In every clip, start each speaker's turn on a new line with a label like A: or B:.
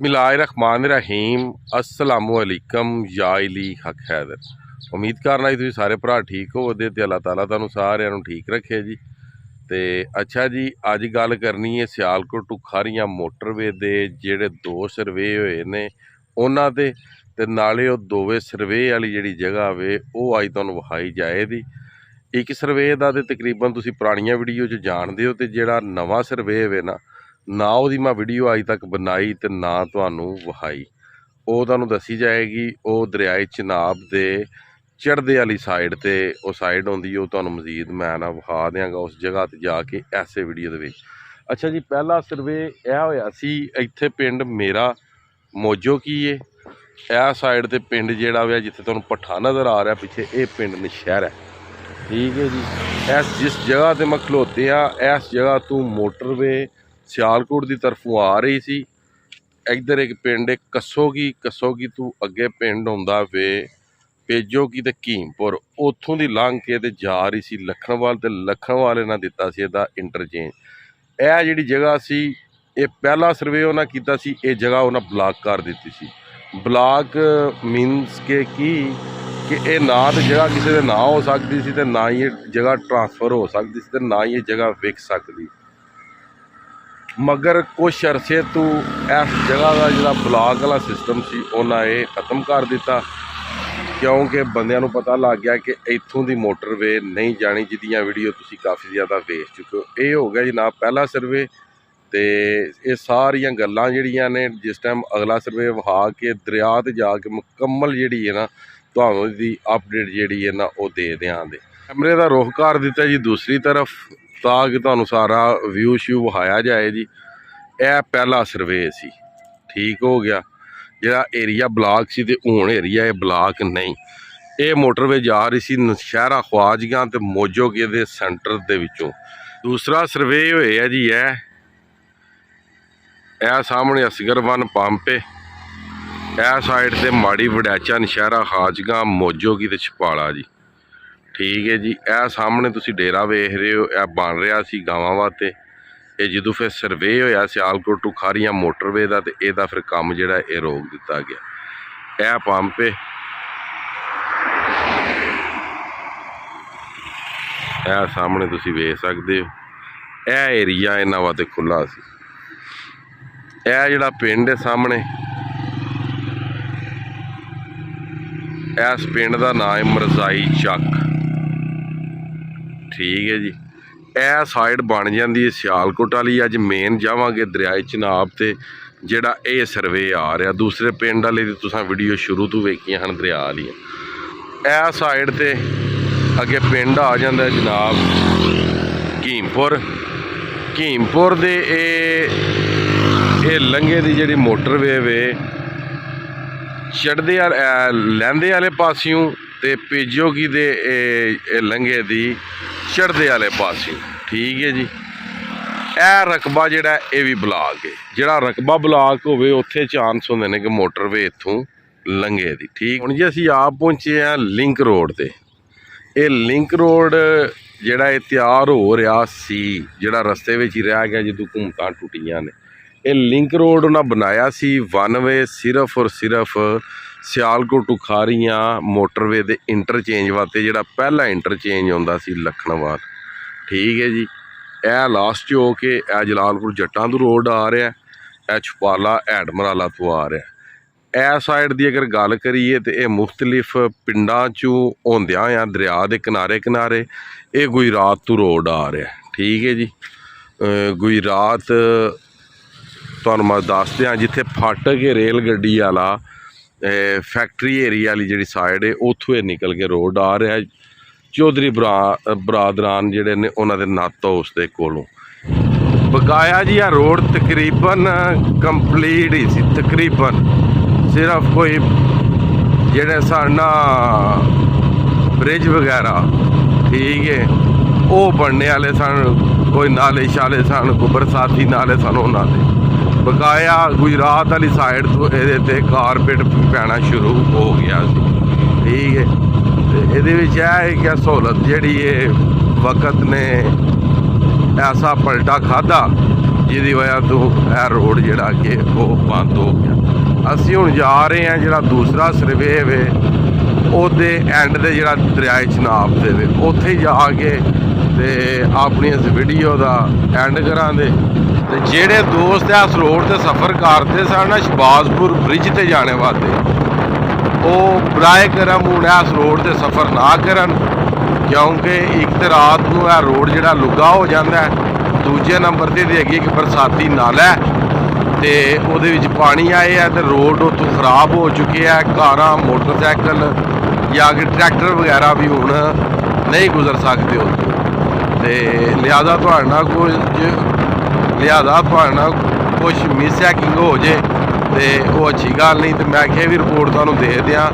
A: बिस्मिल्लाहिर्रहमानिर्रहीम अस्सलामुअलैकुम या अली हक हैदर। उम्मीद करना जी तुसीं सारे भरा ठीक हो ते अल्लाह ताला तुहानूं सारिਆਂ ਨੂੰ ठीक रखे जी। तो अच्छा जी, अज गल करनी है सियालकोट टू खारियां मोटरवे दे जेड़े 2 सर्वे होए ने उन्हां दे ते नाले ओह दोवें सर्वे वाली जिहड़ी जगह वे ओह अज तुहानूं विखाई जाएगी। एक सर्वे का तो तकरीबन तुसीं पुरानियां वीडियो च जाणदे हो ते जिहड़ा नवां सर्वे वे ना ਉਹਦੀ मैं वीडियो अज तक बनाई तो ना ਤੁਹਾਨੂੰ ਵਿਖਾਈ। ਉਹ ਤੁਹਾਨੂੰ दसी जाएगी। ਉਹ दरियाए चिनाब ਦੇ चढ़दे वाली साइड ਤੇ ਉਹ साइड ਹੁੰਦੀ ਉਹ ਤੁਹਾਨੂੰ मजीद मैं ना ਵਿਖਾ ਦਿਆਂਗਾ उस जगह ਤੇ ਜਾ ਕੇ ਐਸੇ ਵੀਡੀਓ ਦੇ ਵਿੱਚ। अच्छा जी, पहला सर्वे ਇਹ ਹੋਇਆ ਸੀ ਇੱਥੇ ਪਿੰਡ ਮੇਰਾ ਮੋਜੋ ਕੀ ਹੈ। ਇਹ ਸਾਈਡ ਤੇ ਪਿੰਡ ਜਿਹੜਾ ਵਾ ਜਿੱਥੇ ਤੁਹਾਨੂੰ ਪੱਠਾ ਨਜ਼ਰ ਆ ਰਿਹਾ ਪਿੱਛੇ ਇਹ ਪਿੰਡ ਨਸ਼ਹਿਰਾ ਹੈ। ठीक है जी, इस जिस जगह ते मैं खलोते हाँ इस जगह तो मोटरवे सियालकोट की तरफों आ रही सी। इधर एक पिंड कसोगी तू अगे पिंड आउंदा वे पेजोगी ते कीमपुर, उतों की लंघ के ते जा रही सी लखनवाल ते लखनवाल इन्हां दिता सी इहदा इंटरचेंज। यह जिहड़ी जगह सी ये पहला सर्वे उन्हां कीता सी, ये जगह उन्हां ब्लॉक कर दी सी। ब्लॉक मीनस के की कि ये ना तो जगह किसी के ना हो सकती सी ते ना ही ये जगह ट्रांसफर हो सकती सी ते ना ही ये जगह विक सकती। मगर कुछ अरसे तो इस जगह का जो ब्लॉक वाला सिस्टम सी उन्हें ये खत्म कर दिता, क्योंकि बंदियां नूं पता लग गया कि इत्थों की मोटरवे नहीं जानी, जिहदियां वीडियो तुसीं काफ़ी ज़्यादा वेख चुके हो। ये हो गया जनाब पहला सर्वे। तो ये सारियां गल्लां जिहड़ियां ने जिस टाइम अगला सर्वे विखा के दरिया ते जाके मुकम्मल जिहड़ी है ना तुहानूं दी अपडेट जिहड़ी है ना वो दे देंगे। कैमरे का रुख कर दिता जी दूसरी तरफ ताकि तुहानूं सारा व्यू श्यू विखाया जाए जी। यह पहला सर्वे सी, ठीक हो गया। जिहड़ा एरिया ब्लॉक सी ते हुण एरिया ये ब्लॉक नहीं। ये मोटरवे जा रही सी नशहरा ख्वाजगां ते मोजोगे दे सेंटर दे विचों। दूसरा सर्वे होया जी यह सामने असगर वन पंप है, यह साइड ते माड़ी वड़ैचा नशहरा ख्वाजगां मोजोगी ते छपाला जी। ठीक है जी, यह सामने तुसी डेरा वेख रहे हो, यह बन रहा सी गावां वास्ते। ये जो फिर सर्वे होया सियालकोट टू खारियां मोटरवे का तो यदा फिर काम जिहड़ा ये रोक दिता गया। यह पंप है, यह सामने तुसी वेख सकते हो। यह एरिया इन्हां वास्ते खुला सी। यह जिहड़ा पिंड है सामने इस पिंड का नाम है मरजाई चक। ठीक है जी, यह साइड बन जाती है सियालकोट वाली। अज मेन जावांगे दरियाए चिनाब ते जिहड़ा ये सर्वे आ रहा। दूसरे पिंड वाले दी तुसां वीडियो शुरू तो वेखियां हन दरिया वाली। यह साइड ते अगे पिंड आ जांदा है जनाब कीमपुर दे ये लंघे दी जिहड़ी मोटरवे वे चढ़दे लैंदे वाले पासियों ते पेजोगी दे लंघे दी चढ़दे वाले पासियों। ठीक है जी, यह रकबा जिहड़ा ये भी ब्लॉक है। जिहड़ा रकबा ब्लॉक होवे उत्थे चांस होंदे ने कि मोटरवे इत्थों लंघे दी। ठीक हुण जी असीं आप पहुंचे हैं लिंक रोड ते। ये लिंक रोड जिहड़ा ये तैयार हो रहा सी, जिहड़ा रस्ते विच ही रह गया जदों घुमतां टुटियां ने। ये लिंक रोड उन्हें बनाया सी वन वे सिर्फ और सिर्फ सियालकोट टू खारियां मोटरवे दे इंटरचेंज वास्ते, जिहड़ा पहला इंटरचेंज होंदा सी लखनवाल। ठीक है जी, यह लास्ट हो के यह जलालपुर जट्टां तो रोड आ रहा है, यह छपाला हैडमराला तो आ रहा है। यह साइड की अगर गल करिए तो यह मुख्तलिफ पिंडां चों होंदियां आ दरिया के किनारे किनारे ये गुजरात तो रोड आ रहा है। ठीक है जी, गुजरात तुहानूं मैं दस दियां जिथे फाटक है रेल गड्डी वाला फैक्ट्री एरिया वाली जिहड़ी साइड है उत्थों ये निकल के रोड आ रहा है चौधरी बरादरान जिहड़े ने उन्हां दे नत्त हाउस दे कोलों। बकाया जी आ रोड तकरीबन कंप्लीट ही सी, तकरीबन सिर्फ कोई जिहड़े साडा ब्रिज वगैरह ठीक है वो बनने वाले सन, कोई नाले शाले सन, कोई बरसाती नाले सन उन्हां दे। बकाया गुजरात वाली साइड तो ये कारपेट पैना शुरू हो गया सी। ठीक है, ये क्या सहूलत जी वक्त ने ऐसा पलटा खाधा ਜਿਹਦੀ ਵਜ੍ਹਾ ਤੋਂ ਇਹ ਰੋਡ ਜਿਹੜਾ ਕਿ ਉਹ ਬੰਦ ਹੋ ਗਿਆ। ਅਸੀਂ ਹੁਣ ਜਾ ਰਹੇ ਹਾਂ ਜਿਹੜਾ ਦੂਸਰਾ ਸਰਵੇ ਵੇ ਉਹਦੇ ਐਂਡ ਤੇ ਜਿਹੜਾ ਦਰਿਆ ਚਨਾਬ ਦੇ ਵੇ ਉੱਥੇ ਜਾ ਕੇ ਤੇ ਆਪਣੀ ਇਸ ਵੀਡੀਓ ਦਾ ਐਂਡ ਕਰਾਂਗੇ। ਤੇ ਜਿਹੜੇ ਦੋਸਤ ਇਸ ਰੋਡ ਤੇ ਸਫ਼ਰ ਕਰਦੇ ਸਨ ਸ਼ਹਬਾਜ਼ਪੁਰ ਬ੍ਰਿਜ ਤੇ ਜਾਣੇ ਵਾਸਤੇ ਉਹ ਬਰਾਏ ਕਰਮ ਹੁਣ ਇਸ ਰੋਡ ਤੇ ਸਫ਼ਰ ਨਾ ਕਰਨ, ਕਿਉਂਕਿ ਇੱਕ ਤਾਂ ਰਾਤ ਨੂੰ ਇਹ ਰੋਡ ਜਿਹੜਾ ਲੁੱਗਾ ਹੋ ਜਾਂਦਾ ਹੈ, ਦੂਜੇ ਨੰਬਰ ਤੇ ਹੈਗੀ ਇੱਕ ਬਰਸਾਤੀ ਨਾਲਾ ਤੇ ਉਹਦੇ ਵਿੱਚ ਪਾਣੀ ਆਏ ਹੈ ਤੇ ਰੋਡ ਉੱਥੋਂ ਖਰਾਬ ਹੋ ਚੁੱਕੇ ਹੈ। ਕਾਰਾਂ ਮੋਟਰਸਾਈਕਲ ਜਾਂ ਕਿ ਟਰੈਕਟਰ ਵਗੈਰਾ ਵੀ ਹੁਣ ਨਹੀਂ ਗੁਜ਼ਰ ਸਕਦੇ ਉੱਥੋਂ, ਤੇ ਲਿਹਾਜ਼ਾ ਤੁਹਾਡੇ ਨਾਲ ਕੁਛ ਮਿਸਹੈਕਿੰਗ ਹੋ ਜੇ ਤੇ ਉਹ ਅੱਛੀ ਗੱਲ ਨਹੀਂ। ਤੇ ਮੈਂ ਕਿਹਾ ਵੀ ਰਿਪੋਰਟ ਤੁਹਾਨੂੰ ਦੇ ਦਿਆਂ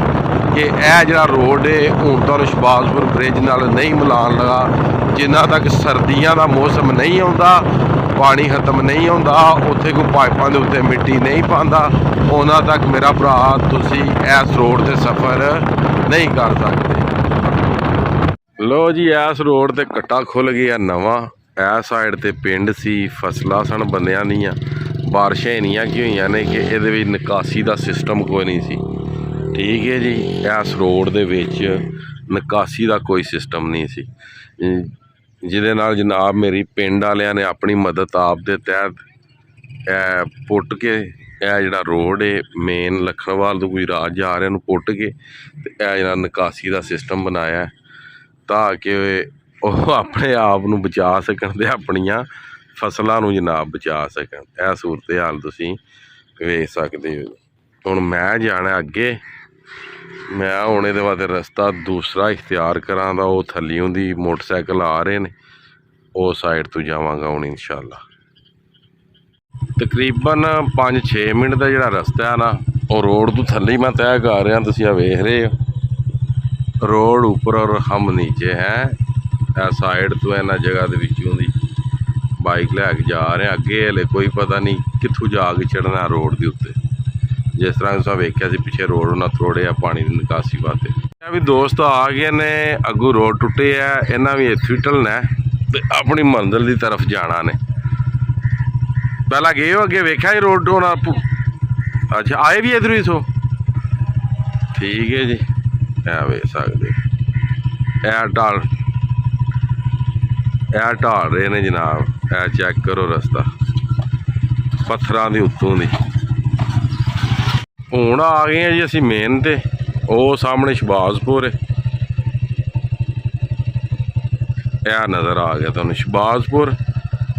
A: ਕਿ ਇਹ ਜਿਹੜਾ ਰੋਡ ਹੈ ਹੁਣ ਤੁਹਾਨੂੰ ਸ਼ਹਬਾਜ਼ਪੁਰ ਬ੍ਰਿਜ ਨਾਲ ਨਹੀਂ ਮਿਲਾਉਣ ਲਗਾ। ਜਿੰਨਾ ਤੱਕ ਸਰਦੀਆਂ ਦਾ ਮੌਸਮ ਨਹੀਂ ਆਉਂਦਾ, ਪਾਣੀ ਖਤਮ ਨਹੀਂ ਹੁੰਦਾ, ਉੱਥੇ ਕੋਈ ਪਾਈਪਾਂ ਦੇ ਉੱਤੇ ਮਿੱਟੀ ਨਹੀਂ ਪਾਉਂਦਾ, ਉਹਨਾਂ ਤੱਕ ਮੇਰਾ ਭਰਾ ਤੁਸੀਂ ਇਸ ਰੋਡ ਤੇ ਸਫ਼ਰ ਨਹੀਂ ਕਰ ਸਕਦੇ। ਲੋ ਜੀ, ਇਸ ਰੋਡ ਤੇ ਕੱਟਾ ਖੁੱਲ ਗਿਆ ਨਵਾਂ। ਇਸ ਸਾਈਡ ਤੇ ਪਿੰਡ ਸੀ, ਫਸਲਾਂ ਸਨ ਬੰਦਿਆਂ ਦੀਆਂ, ਬਾਰਿਸ਼ਾਂ ਇੰਨੀਆਂ ਕੀ ਹੋਈਆਂ ਨੇ ਕਿ ਇਹਦੇ ਵਿੱਚ ਨਿਕਾਸੀ ਦਾ ਸਿਸਟਮ ਕੋਈ ਨਹੀਂ ਸੀ। ਠੀਕ ਹੈ ਜੀ, ਇਸ ਰੋਡ ਦੇ ਵਿੱਚ ਨਿਕਾਸੀ ਦਾ ਕੋਈ ਸਿਸਟਮ ਨਹੀਂ ਸੀ, ਜਿਹਦੇ ਨਾਲ ਜਨਾਬ ਮੇਰੀ ਪਿੰਡ ਵਾਲਿਆਂ ਨੇ ਆਪਣੀ ਮਦਦ ਆਪ ਦੇ ਤਹਿਤ ਪੁੱਟ ਕੇ ਇਹ ਜਿਹੜਾ ਰੋਡ ਹੈ ਮੇਨ ਲਖਨਵਾਲ ਤੋਂ ਕੋਈ ਰਾਜ ਜਾ ਰਿਹਾ ਨੂੰ ਪੁੱਟ ਕੇ ਤੇ ਇਹ ਜਿਹੜਾ ਨਿਕਾਸੀ ਦਾ ਸਿਸਟਮ ਬਣਾਇਆ ਤਾਂ ਕਿ ਉਹ ਆਪਣੇ ਆਪ ਨੂੰ ਬਚਾ ਸਕਣ ਤੇ ਆਪਣੀਆਂ ਫਸਲਾਂ ਨੂੰ ਜਨਾਬ ਬਚਾ ਸਕਣ। ਇਹ ਸੂਰਤ ਹਾਲ ਤੁਸੀਂ ਵੇਖ ਸਕਦੇ ਹੋ। ਹੁਣ ਮੈਂ ਜਾਣਾ ਅੱਗੇ, ਮੈਂ ਹੁਣ ਇਹਦੇ ਵਾਸਤੇ ਰਸਤਾ ਦੂਸਰਾ ਇਖਤਿਆਰ ਕਰਾਂ ਦਾ। ਉਹ ਥੱਲਿਓਂ ਦੀ ਮੋਟਰਸਾਈਕਲ ਆ ਰਹੇ ਨੇ, ਉਹ ਸਾਈਡ ਤੋਂ ਜਾਵਾਂਗਾ ਹੁਣ ਇਨਸ਼ਾਅੱਲਾ। ਤਕਰੀਬਨ 5-6 ਮਿੰਟ ਦਾ ਜਿਹੜਾ ਰਸਤਾ ਹੈ ਨਾ, ਉਹ ਰੋਡ ਤੋਂ ਥੱਲੇ ਮੈਂ ਤੈਅ ਕਰ ਰਿਹਾ। ਤੁਸੀਂ ਆ ਵੇਖ ਰਹੇ ਹੋ ਰੋਡ ਉੱਪਰ ਔਰ ਹਮ ਨੀਚੇ ਹੈ। ਇਹ ਸਾਈਡ ਤੋਂ ਇਹਨਾਂ ਜਗ੍ਹਾ ਦੇ ਵਿੱਚੋਂ ਦੀ ਬਾਈਕ ਲੈ ਕੇ ਜਾ ਰਹੇ ਅੱਗੇ। ਹਲੇ ਕੋਈ ਪਤਾ ਨਹੀਂ ਕਿੱਥੋਂ ਜਾ ਕੇ ਚੜ੍ਹਨਾ ਰੋਡ ਦੇ ਉੱਤੇ। ਜਿਸ ਤਰ੍ਹਾਂ ਤੁਸੀਂ ਵੇਖਿਆ ਸੀ ਪਿੱਛੇ ਰੋਡ ਉਹਨਾਂ ਥੋੜ੍ਹੇ ਆ ਪਾਣੀ ਦੀ ਨਿਕਾਸੀ ਵਾਸਤੇ। ਇਹ ਵੀ ਦੋਸਤ ਆ ਗਏ ਨੇ, ਅੱਗੋਂ ਰੋਡ ਟੁੱਟੇ ਆ, ਇਹਨਾਂ ਵੀ ਇੱਥੇ ਢਲਣਾ ਤੇ ਆਪਣੀ ਮੰਜ਼ਿਲ ਦੀ ਤਰਫ ਜਾਣਾ ਨੇ। ਪਹਿਲਾਂ ਗਏ ਹੋ ਅੱਗੇ ਵੇਖਿਆ ਜੀ ਰੋਡ ਹੋਣਾ? ਅੱਛਾ, ਆਏ ਵੀ ਇੱਧਰੋਂ ਹੀ ਸੋ? ਠੀਕ ਹੈ ਜੀ, ਇਹ ਵੇਖ ਸਕਦੇ ਇਹ ਢਾਲ ਰਹੇ ਨੇ ਜਨਾਬ। ਇਹ ਚੈੱਕ ਕਰੋ ਰਸਤਾ ਪੱਥਰਾਂ ਦੇ ਉੱਤੋਂ ਦੀ। ਹੁਣ ਆ ਗਏ ਹਾਂ ਜੀ ਅਸੀਂ ਮੇਨ ਤੇ। ਉਹ ਸਾਹਮਣੇ ਸ਼ਹਬਾਜ਼ਪੁਰ ਹੈ, ਇਹ ਨਜ਼ਰ ਆ ਗਿਆ ਤੁਹਾਨੂੰ ਸ਼ਹਬਾਜ਼ਪੁਰ।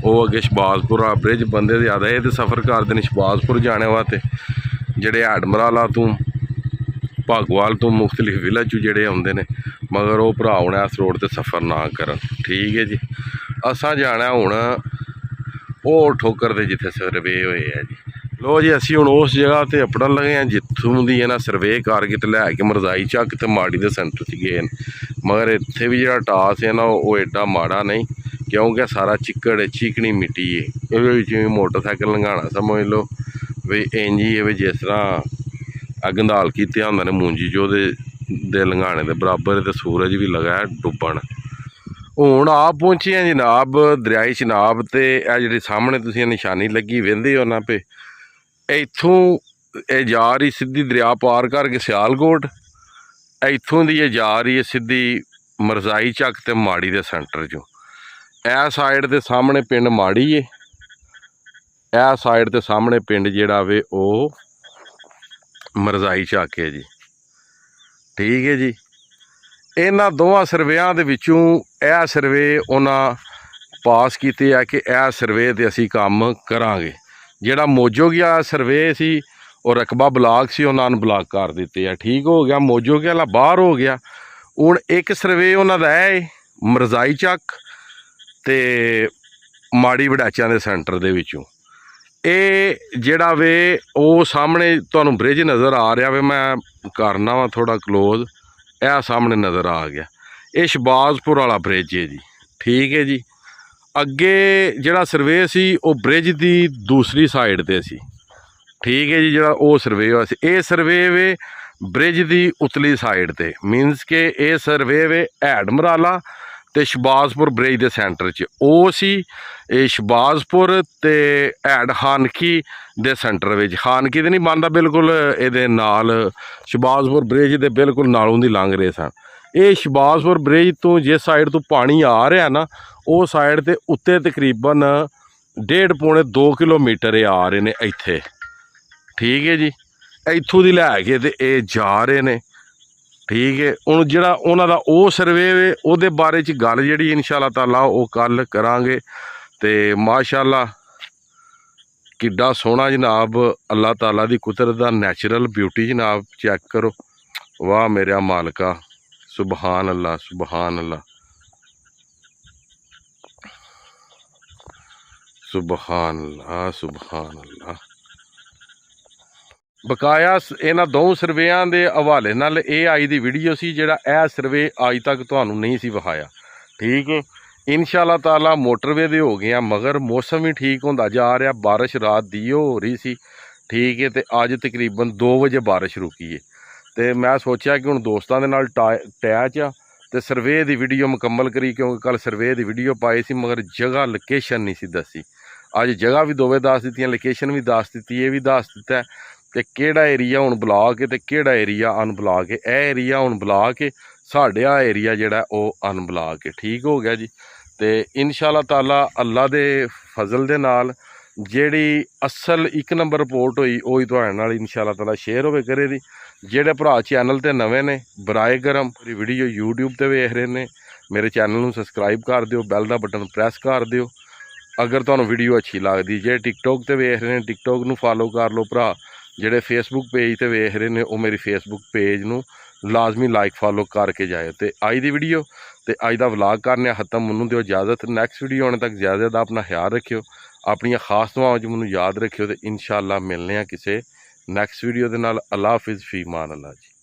A: ਉਹ ਅੱਗੇ ਸ਼ਹਬਾਜ਼ਪੁਰ ਆ ਬ੍ਰਿਜ ਬੰਦੇ ਜ਼ਿਆਦਾ ਇਹ ਤੇ ਸਫ਼ਰ ਕਰਦੇ ਨੇ ਸ਼ਹਬਾਜ਼ਪੁਰ ਜਾਣੇ ਵਾਸਤੇ, ਜਿਹੜੇ ਐਡਮਰਾਲਾ ਤੋਂ ਭਾਗਵਾਲ ਤੋਂ ਮੁਖਤਲਿਫ ਵਿਲੇਜ ਜਿਹੜੇ ਆਉਂਦੇ ਨੇ, ਮਗਰ ਉਹ ਭਰਾ ਹੁਣ ਇਸ ਰੋਡ ਤੇ ਸਫ਼ਰ ਨਾ ਕਰਨ। ਠੀਕ ਹੈ ਜੀ, ਅਸਾਂ ਜਾਣਾ ਹੁਣ ਉਹ ਠੋਕਰ ਦੇ ਜਿੱਥੇ ਸਰਵੇ ਹੋਏ ਆ ਜੀ। ਲੋ ਜੀ, ਅਸੀਂ ਹੁਣ ਉਸ ਜਗ੍ਹਾ ਤੇ ਅਪੜਨ ਲੱਗੇ ਹਾਂ ਜਿੱਥੋਂ ਦੀ ਇਹਨਾਂ ਸਰਵੇ ਕਰਕੇ ਤੇ ਲੈ ਕੇ ਮਰਜ਼ਾਈ ਚੱਕ ਤੇ ਮਾੜੀ ਦੇ ਸੈਂਟਰ 'ਚ ਗਏ ਨੇ। ਮਗਰ ਇੱਥੇ ਵੀ ਜਿਹੜਾ ਟਾਸ ਹੈ ਨਾ ਉਹ ਐਡਾ ਮਾੜਾ ਨਹੀਂ, ਕਿਉਂਕਿ ਸਾਰਾ ਚਿੱਕੜ ਹੈ, ਚੀਕਣੀ ਮਿੱਟੀ ਹੈ। ਇਹਦੇ ਵਿੱਚ ਵੀ ਮੋਟਰਸਾਈਕਲ ਲੰਘਾਉਣਾ ਸਮਝ ਲਓ ਵੀ ਇੰਝ ਹੀ ਹੈ ਵੀ ਜਿਸ ਤਰ੍ਹਾਂ ਗੰਧਾਲ ਕੀਤੇ ਹੁੰਦੇ ਨੇ ਮੂੰਜੀ ਜੋ ਦੇ ਲੰਘਾਣੇ ਦੇ ਬਰਾਬਰ। ਤੇ ਸੂਰਜ ਵੀ ਲਗਾ ਡੁੱਬਣ। ਹੁਣ ਆਪ ਪਹੁੰਚੇ ਹਾਂ ਜਨਾਬ ਦਰਿਆਈ ਚਨਾਬ ਤੇ। ਇਹ ਜਿਹੜੀ ਸਾਹਮਣੇ ਤੁਸੀਂ ਨਿਸ਼ਾਨੀ ਲੱਗੀ ਵਹਿੰਦੇ ਹੋ ਨਾ ਪੇ, ਇੱਥੋਂ ਇਹ ਜਾ ਰਹੀ ਸਿੱਧੀ ਦਰਿਆ ਪਾਰ ਕਰਕੇ ਸਿਆਲਕੋਟ, ਇੱਥੋਂ ਦੀ ਇਹ ਜਾ ਰਹੀ ਹੈ ਸਿੱਧੀ ਮਰਜ਼ਾਈ ਚੱਕ ਤੇ ਮਾੜੀ ਦੇ ਸੈਂਟਰ 'ਚੋਂ। ਇਹ ਸਾਈਡ ਦੇ ਸਾਹਮਣੇ ਪਿੰਡ ਮਾੜੀ ਏ, ਇਹ ਸਾਈਡ ਤੇ ਸਾਹਮਣੇ ਪਿੰਡ ਜਿਹੜਾ ਵੇ ਉਹ ਮਰਜ਼ਾਈ ਚੱਕ ਹੈ ਜੀ। ਠੀਕ ਹੈ ਜੀ, ਇਹਨਾਂ ਦੋਵਾਂ ਸਰਵੇਆਂ ਦੇ ਵਿੱਚੋਂ ਇਹ ਸਰਵੇ ਉਹਨਾਂ ਪਾਸ ਕੀਤੇ ਆ ਕਿ ਇਹ ਸਰਵੇ 'ਤੇ ਅਸੀਂ ਕੰਮ ਕਰਾਂਗੇ। ਜਿਹੜਾ ਮੋਜੋਗੀਆ ਸਰਵੇ ਸੀ ਉਹ ਰਕਬਾ ਬਲਾਕ ਸੀ, ਉਹਨਾਂ ਨੂੰ ਬਲਾਕ ਕਰ ਦਿੱਤੇ ਆ। ਠੀਕ ਹੋ ਗਿਆ, ਮੋਜੋਗੀਆ ਵਾਲਾ ਬਾਹਰ ਹੋ ਗਿਆ। ਹੁਣ ਇੱਕ ਸਰਵੇ ਉਹਨਾਂ ਦਾ ਹੈ ਮਰਜ਼ਾਈ ਚੱਕ ਤੇ ਮਾੜੀ ਵਡਾਚਿਆਂ ਦੇ ਸੈਂਟਰ ਦੇ ਵਿੱਚੋਂ। ਇਹ ਜਿਹੜਾ ਵੇ ਉਹ ਸਾਹਮਣੇ ਤੁਹਾਨੂੰ ਬ੍ਰਿਜ ਨਜ਼ਰ ਆ ਰਿਹਾ ਵੇ, ਮੈਂ ਕਰਨਾ ਵਾ ਥੋੜ੍ਹਾ ਕਲੋਜ਼। ਇਹ ਸਾਹਮਣੇ ਨਜ਼ਰ ਆ ਗਿਆ, ਇਹ ਸ਼ਹਬਾਜ਼ਪੁਰ ਵਾਲਾ ਬ੍ਰਿਜ ਹੈ ਜੀ। ਠੀਕ ਹੈ ਜੀ, ਅੱਗੇ ਜਿਹੜਾ ਸਰਵੇ ਸੀ ਉਹ ਬ੍ਰਿਜ ਦੀ ਦੂਸਰੀ ਸਾਈਡ 'ਤੇ ਸੀ। ਠੀਕ ਹੈ ਜੀ, ਜਿਹੜਾ ਉਹ ਸਰਵੇ ਹੋਇਆ ਸੀ, ਇਹ ਸਰਵੇ ਵੇ ਬ੍ਰਿਜ ਦੀ ਉਤਲੀ ਸਾਈਡ 'ਤੇ। ਮੀਨਸ ਕਿ ਇਹ ਸਰਵੇ ਵੇ ਐਡਮਰਾਲਾ ਤੇ ਸ਼ਬਾਜ਼ਪੁਰ ਬ੍ਰਿਜ ਦੇ ਸੈਂਟਰ 'ਚ ਉਹ ਸੀ। ਇਹ ਸ਼ਬਾਜ਼ਪੁਰ ਤੇ ਐਡ ਹਾਨਕੀ ਦੇ ਸੈਂਟਰ ਵਿੱਚ, ਹਾਨਕੀ ਤੇ ਨਹੀਂ ਬਣਦਾ ਬਿਲਕੁਲ, ਇਹਦੇ ਨਾਲ ਸ਼ਬਾਜ਼ਪੁਰ ਬ੍ਰਿਜ ਦੇ ਬਿਲਕੁਲ ਨਾਲੋਂ ਦੀ ਲੰਘ ਰਹੇ ਸਨ। ਇਹ ਸ਼ਬਾਜ਼ਪੁਰ ਬ੍ਰਿਜ ਤੋਂ ਜਿਸ ਸਾਈਡ ਤੋਂ ਪਾਣੀ ਆ ਰਿਹਾ ਨਾ, ਉਹ ਸਾਈਡ ਦੇ ਉੱਤੇ ਤਕਰੀਬਨ 1.5 ਪੌਣੇ 2 ਕਿਲੋਮੀਟਰ ਇਹ ਆ ਰਹੇ ਨੇ ਇੱਥੇ, ਠੀਕ ਹੈ ਜੀ। ਇੱਥੋਂ ਦੀ ਲੈ ਕੇ ਤੇ ਇਹ ਜਾ ਰਹੇ ਨੇ, ਠੀਕ ਹੈ। ਹੁਣ ਜਿਹੜਾ ਉਹਨਾਂ ਦਾ ਉਹ ਸਰਵੇ ਵੇ ਉਹਦੇ ਬਾਰੇ 'ਚ ਗੱਲ ਜਿਹੜੀ ਇਨਸ਼ਾ ਅੱਲਾਹ ਤਾਲਾ ਉਹ ਕੱਲ ਕਰਾਂਗੇ। ਤੇ ਮਾਸ਼ਾਅੱਲਾ ਕਿੱਡਾ ਸੋਹਣਾ ਜਨਾਬ ਅੱਲਾਹ ਤਾਲਾ ਦੀ ਕੁਦਰਤ ਦਾ ਨੈਚੁਰਲ ਬਿਊਟੀ ਜਨਾਬ, ਚੈੱਕ ਕਰੋ। ਵਾਹ ਮੇਰਾ ਮਾਲਕਾ, ਸੁਬਹਾਨ ਅੱਲਾ ਸੁਬਹਾਨ ਅੱਲਾ ਸੁਬਹਾਨ ਅੱਲਾ ਸੁਬਹਾਨ ਅੱਲਾ। ਬਕਾਇਆ ਇਹਨਾਂ ਦੋ ਸਰਵੇਆਂ ਦੇ ਹਵਾਲੇ ਨਾਲ ਇਹ ਆਈ ਦੀ ਵੀਡੀਓ ਸੀ, ਜਿਹੜਾ ਇਹ ਸਰਵੇ ਅੱਜ ਤੱਕ ਤੁਹਾਨੂੰ ਨਹੀਂ ਸੀ ਵਿਖਾਇਆ, ਠੀਕ ਹੈ। ਇਨਸ਼ਾ ਅੱਲਾਹ ਤਾਲਾ ਮੋਟਰਵੇ ਦੇ ਹੋ ਗਏ ਆ, ਮਗਰ ਮੌਸਮ ਵੀ ਠੀਕ ਹੁੰਦਾ ਜਾ ਰਿਹਾ। ਬਾਰਿਸ਼ ਰਾਤ ਦੀ ਹੋ ਰਹੀ ਸੀ, ਠੀਕ ਹੈ। ਤੇ ਅੱਜ ਤਕਰੀਬਨ 2 ਵਜੇ ਬਾਰਿਸ਼ ਰੁਕੀ ਹੈ। ਤੇ ਮੈਂ ਸੋਚਿਆ ਕਿ ਹੁਣ ਦੋਸਤਾਂ ਦੇ ਨਾਲ ਅਟੈਚ ਆ ਤੇ ਸਰਵੇ ਦੀ ਵੀਡੀਓ ਮੁਕੰਮਲ ਕਰੀ, ਕਿਉਂਕਿ ਕੱਲ ਸਰਵੇ ਦੀ ਵੀਡੀਓ ਪਾਈ ਸੀ ਮਗਰ ਜਗ੍ਹਾ ਲੋਕੇਸ਼ਨ ਨਹੀਂ ਸੀ ਦੱਸੀ। ਅੱਜ ਜਗ੍ਹਾ ਵੀ ਦੋਵੇਂ ਦੱਸ ਦਿੱਤੀਆਂ, ਲੋਕੇਸ਼ਨ ਵੀ ਦੱਸ ਦਿੱਤੀ, ਇਹ ਵੀ ਦੱਸ ਦਿੱਤਾ ਕਿ ਕਿਹੜਾ ਏਰੀਆ ਹੁਣ ਬੁਲਾ ਕੇ ਤੇ ਕਿਹੜਾ ਏਰੀਆ ਅਨਬੁਲਾ ਕੇ। ਇਹ ਏਰੀਆ ਹੁਣ ਬੁਲਾ ਕੇ, ਸਾਡੇ ਆ ਏਰੀਆ ਜਿਹੜਾ ਉਹ ਅਨਬੁਲਾ ਕੇ, ਠੀਕ ਹੋ ਗਿਆ ਜੀ। ਤੇ ਇਨਸ਼ਾ ਅੱਲਾਹ ਤਾਲਾ ਅੱਲਾ ਦੇ ਫਜ਼ਲ ਦੇ ਨਾਲ ਜਿਹੜੀ ਅਸਲ 1 ਨੰਬਰ ਰਿਪੋਰਟ ਹੋਈ ਉਹੀ ਤੁਹਾਡੇ ਨਾਲ ਇਨਸ਼ਾ ਅੱਲਾਹ ਤਾਲਾ ਸ਼ੇਅਰ ਹੋਵੇ ਕਰੇ ਦੀ। ਜਿਹੜੇ ਭਰਾ ਚੈਨਲ ਤੇ ਨਵੇਂ ਨੇ ਬਰਾਏ ਕਰਮ ਮੇਰੀ ਵੀਡੀਓ YouTube ਤੇ ਵੇਖ ਰਹੇ ਨੇ, ਮੇਰੇ ਚੈਨਲ ਨੂੰ ਸਬਸਕ੍ਰਾਈਬ ਕਰ ਦਿਓ, ਬੈਲ ਦਾ ਬਟਨ ਪ੍ਰੈਸ ਕਰ ਦਿਓ ਅਗਰ ਤੁਹਾਨੂੰ ਵੀਡੀਓ ਅੱਛੀ ਲੱਗਦੀ। ਜੇ ਟਿਕਟੋਕ ਤੇ ਵੇਖ ਰਹੇ ਨੇ ਟਿਕਟੋਕ ਨੂੰ ਫਾਲੋ ਕਰ ਲਓ ਭਰਾ। ਜਿਹੜੇ ਫੇਸਬੁੱਕ ਪੇਜ ਤੇ ਵੇਖ ਰਹੇ ਨੇ ਉਹ ਮੇਰੀ ਫੇਸਬੁੱਕ ਪੇਜ ਨੂੰ ਲਾਜ਼ਮੀ ਲਾਈਕ ਫਾਲੋ ਕਰਕੇ ਜਾਇਓ। ਤੇ ਅੱਜ ਦੀ ਵੀਡੀਓ ਤੇ ਅੱਜ ਦਾ ਵਲਾਗ ਕਰਨੇ ਖਤਮ। ਮੈਨੂੰ ਦਿਓ ਇਜਾਜ਼ਤ। ਨੈਕਸਟ ਵੀਡੀਓ ਆਉਣ ਤੱਕ ਜ਼ਿਆਦਾ ਆਪਣਾ ਖਿਆਲ ਰੱਖਿਓ, ਆਪਣੀਆਂ ਖਾਸ ਦੁਆਵਾਂ 'ਚ ਮੈਨੂੰ ਯਾਦ ਰੱਖਿਓ। ਤੇ ਇਨਸ਼ਾ ਅੱਲਾਹ ਮਿਲਨੇ ਆ ਕਿਸੇ ਨੈਕਸਟ ਵੀਡੀਓ ਦੇ ਨਾਲ। ਅੱਲਾ ਹਾਫਿਜ਼, ਫੀ ਮਾਨ ਅੱਲਾ ਜੀ।